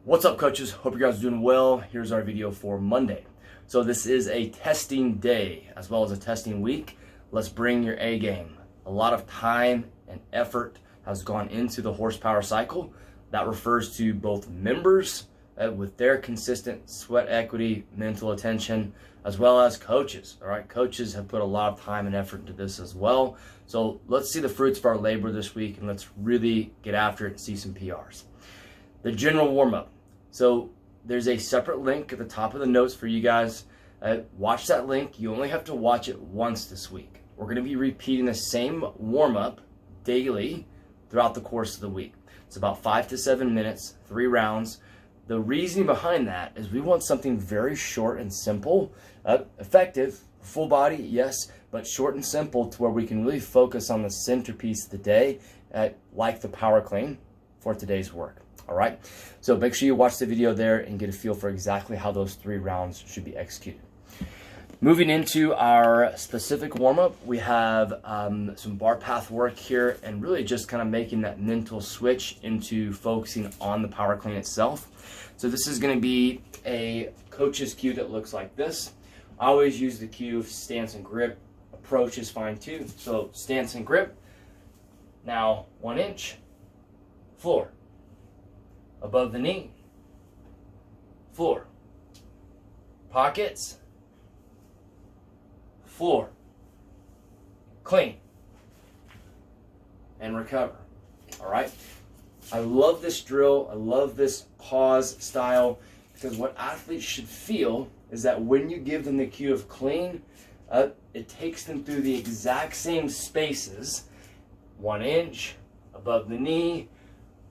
What's up, coaches? Hope you guys are doing well. Here's our video for Monday. So this is a testing day as well as a testing week. Let's bring your A game. A lot of time and effort has gone into the horsepower cycle. That refers to both members with their consistent sweat equity, mental attention, as well as coaches. All right, coaches have put a lot of time and effort into this as well. So let's see the fruits of our labor this week, and let's really get after it and see some PRs. The general warm-up. So there's a separate link at the top of the notes for you guys. Watch that link. You only have to watch it once this week. We're going to be repeating the same warm-up daily throughout the course of the week. It's about 5 to 7 minutes, 3 rounds. The reasoning behind that is we want something very short and simple, effective, full body, yes, but short and simple to where we can really focus on the centerpiece of the day, like the power clean for today's work. All right, so make sure you watch the video there and get a feel for exactly how those 3 rounds should be executed. Moving into our specific warm-up, we have some bar path work here and really just kind of making that mental switch into focusing on the power clean itself. So this is going to be a coach's cue that looks like this. I always use the cue of stance and grip. Approach is fine too. So stance and grip. Now 1 inch, floor. Above the knee, floor. Pockets, floor. Clean. And recover. All right? I love this drill. I love this pause style because what athletes should feel is that when you give them the cue of clean, it takes them through the exact same spaces, 1 inch, above the knee,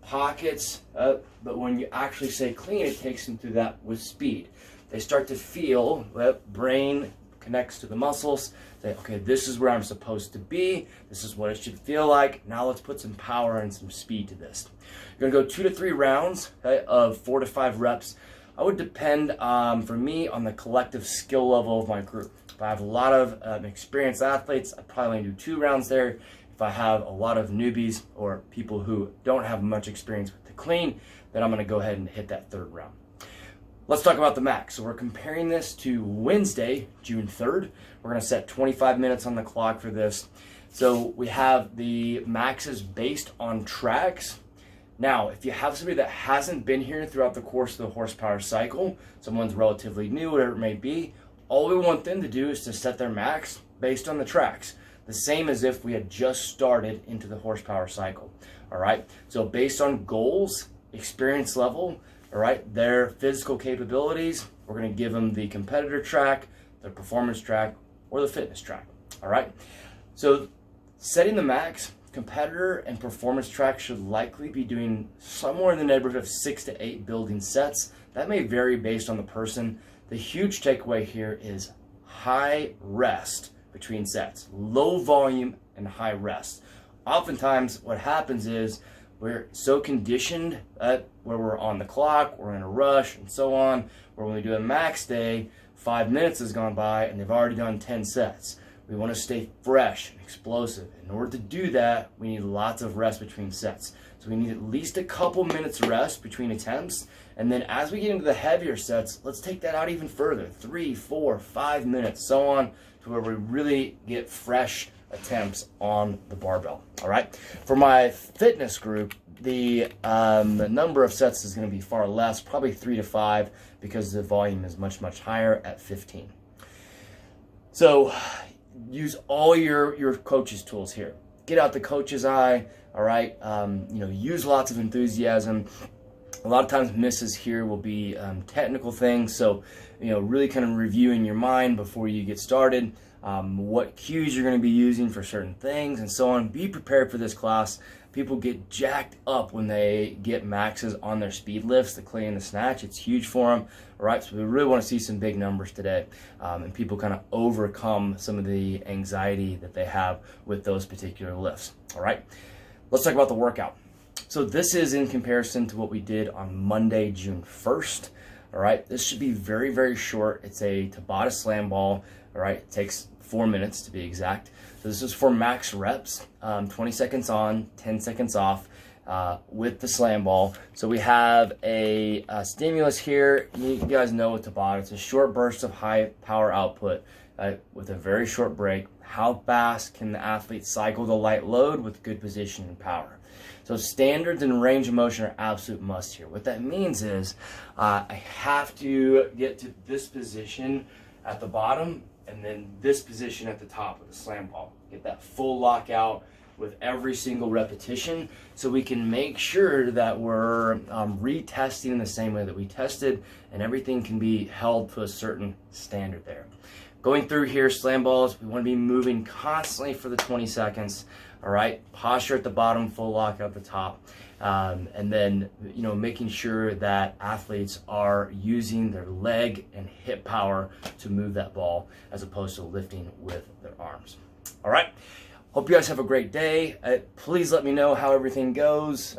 pockets, but when you actually say clean, it takes them through that with speed. They start to feel that brain connects to the muscles. Say, okay, this is where I'm supposed to be. This is what it should feel like. Now let's put some power and some speed to this. You're gonna go 2 to 3 rounds of 4 to 5 reps. I would depend, for me, on the collective skill level of my group. If I have a lot of experienced athletes, I'd probably only do 2 rounds there. If I have a lot of newbies or people who don't have much experience with the clean, then I'm going to go ahead and hit that 3rd round. Let's talk about the max. So we're comparing this to Wednesday, June 3rd. We're going to set 25 minutes on the clock for this. So we have the maxes based on tracks. Now, if you have somebody that hasn't been here throughout the course of the horsepower cycle, someone's relatively new, whatever it may be, all we want them to do is to set their max based on the tracks. The same as if we had just started into the horsepower cycle. All right, so based on goals, experience level, all right, their physical capabilities, we're going to give them the competitor track, the performance track, or the fitness track. All right, so setting the max, competitor and performance track should likely be doing somewhere in the neighborhood of 6 to 8 building sets. That may vary based on the person. The huge takeaway here is high rest between sets, low volume and high rest. Oftentimes what happens is we're so conditioned where we're on the clock, we're in a rush and so on, where when we do a max day, 5 minutes has gone by and they've already done 10 sets. We want to stay fresh and explosive. In order to do that, we need lots of rest between sets. So we need at least a couple minutes rest between attempts. And then as we get into the heavier sets, let's take that out even further, 3, 4, 5 minutes, so on, to where we really get fresh attempts on the barbell. All right. For my fitness group, the number of sets is going to be far less, probably 3 to 5, because the volume is much, much higher at 15. So use all your coach's tools here. Get out the coach's eye. All right. Use lots of enthusiasm. A lot of times misses here will be technical things. So, really kind of reviewing your mind before you get started, what cues you're going to be using for certain things and so on. Be prepared for this class. People get jacked up when they get maxes on their speed lifts, the clean and the snatch. It's huge for them. All right, so we really want to see some big numbers today, and people kind of overcome some of the anxiety that they have with those particular lifts. All right, let's talk about the workout. So this is in comparison to what we did on Monday, June 1st. All right, this should be very, very short. It's a Tabata slam ball. All right, it takes 4 minutes to be exact. So this is for max reps, 20 seconds on, 10 seconds off. with the slam ball. So we have a stimulus here. You guys know what Tabata. It's a short burst of high power output with a very short break. How fast can the athlete cycle the light load with good position and power? So standards and range of motion are absolute must here. What that means is I have to get to this position at the bottom and then this position at the top with the slam ball. Get that full lockout with every single repetition so we can make sure that we're retesting in the same way that we tested, and everything can be held to a certain standard there. Going through here, slam balls, we want to be moving constantly for the 20 seconds. All right, posture at the bottom, full lock at the top, and then making sure that athletes are using their leg and hip power to move that ball as opposed to lifting with their arms. All right, hope you guys have a great day. Please let me know how everything goes.